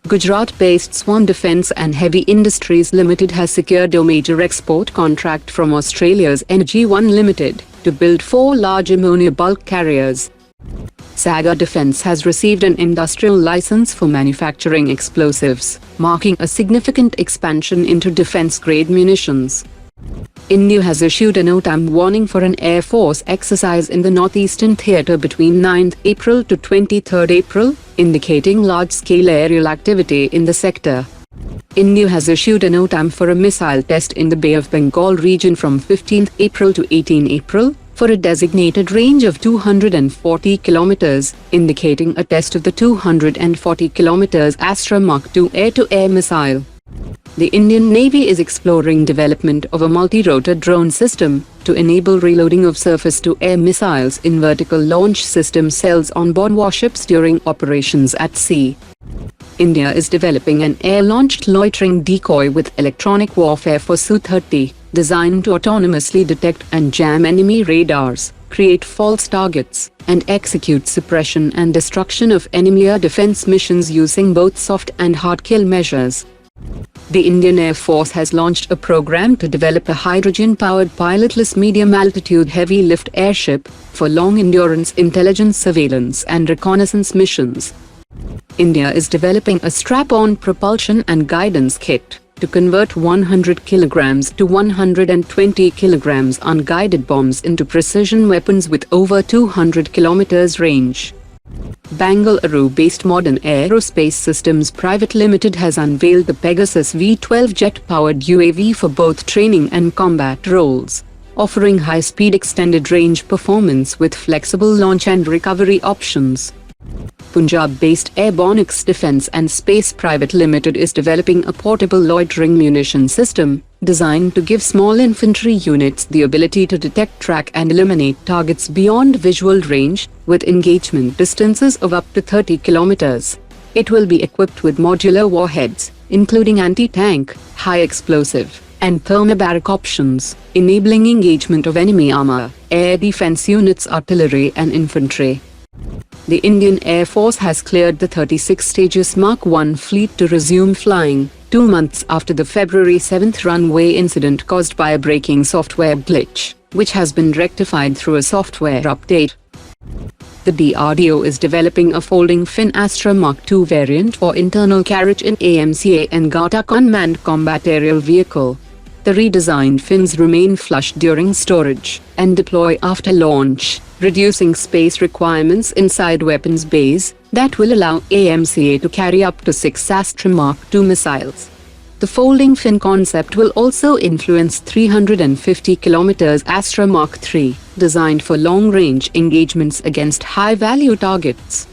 Gujarat-based Swan Defence and Heavy Industries Limited has secured a major export contract from Australia's Energy One Limited to build 4 large ammonia bulk carriers. Saga Defence has received an industrial license for manufacturing explosives, marking a significant expansion into defence-grade munitions. India has issued a NOTAM warning for an Air Force exercise in the northeastern theatre between 9th April to 23rd April, indicating large-scale aerial activity in the sector. India has issued a NOTAM for a missile test in the Bay of Bengal region from 15th April to 18 April, for a designated range of 240 kilometers, indicating a test of the 240 kilometers Astra Mk2 air-to-air missile. The Indian Navy is exploring development of a multi-rotor drone system to enable reloading of surface-to-air missiles in vertical launch system cells on board warships during operations at sea. India is developing an air-launched loitering decoy with electronic warfare for Su-30, designed to autonomously detect and jam enemy radars, create false targets, and execute suppression and destruction of enemy air defense missions using both soft and hard kill measures. The Indian Air Force has launched a program to develop a hydrogen-powered pilotless medium-altitude heavy-lift airship for long-endurance intelligence surveillance and reconnaissance missions. India is developing a strap-on propulsion and guidance kit to convert 100 kilograms to 120 kilograms unguided bombs into precision weapons with over 200 kilometers range. Bangalore-based Modern Aerospace Systems Private Limited has unveiled the Pegasus V-12 jet-powered UAV for both training and combat roles, offering high-speed extended-range performance with flexible launch and recovery options. Punjab-based Airborne Defence and Space Private Limited is developing a portable loitering munition system designed to give small infantry units the ability to detect, track and eliminate targets beyond visual range, with engagement distances of up to 30 kilometers. It will be equipped with modular warheads, including anti-tank, high-explosive, and thermobaric options, enabling engagement of enemy armor, air defense units, artillery and infantry. The Indian Air Force has cleared the 36 Tejas Mk1 fleet to resume flying, 2 months after the February 7 runway incident caused by a breaking software glitch, which has been rectified through a software update. The DRDO is developing a folding fin Astra Mk2 variant for internal carriage in AMCA and Ghatak unmanned combat aerial vehicle. The redesigned fins remain flush during storage and deploy after launch, reducing space requirements inside weapons bays that will allow AMCA to carry up to 6 Astra Mk2 missiles. The folding fin concept will also influence 350 km Astra Mk3, designed for long-range engagements against high-value targets.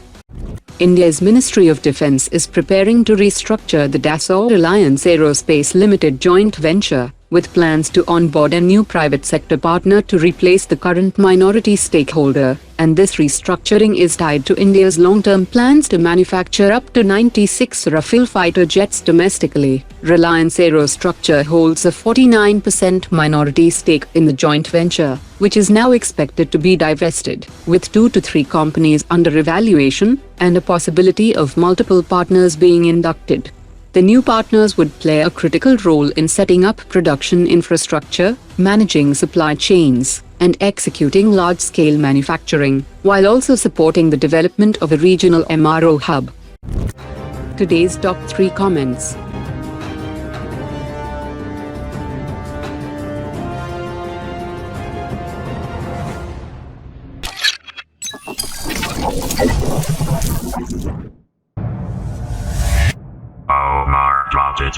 India's Ministry of Defence is preparing to restructure the Dassault Reliance Aerospace Limited joint venture, with plans to onboard a new private sector partner to replace the current minority stakeholder, and this restructuring is tied to India's long-term plans to manufacture up to 96 Rafale fighter jets domestically. Reliance Aerostructure holds a 49% minority stake in the joint venture, which is now expected to be divested, with 2 to 3 companies under evaluation, and a possibility of multiple partners being inducted. The new partners would play a critical role in setting up production infrastructure, managing supply chains, and executing large-scale manufacturing, while also supporting the development of a regional MRO hub. Today's top 3 comments. Omar dropped it.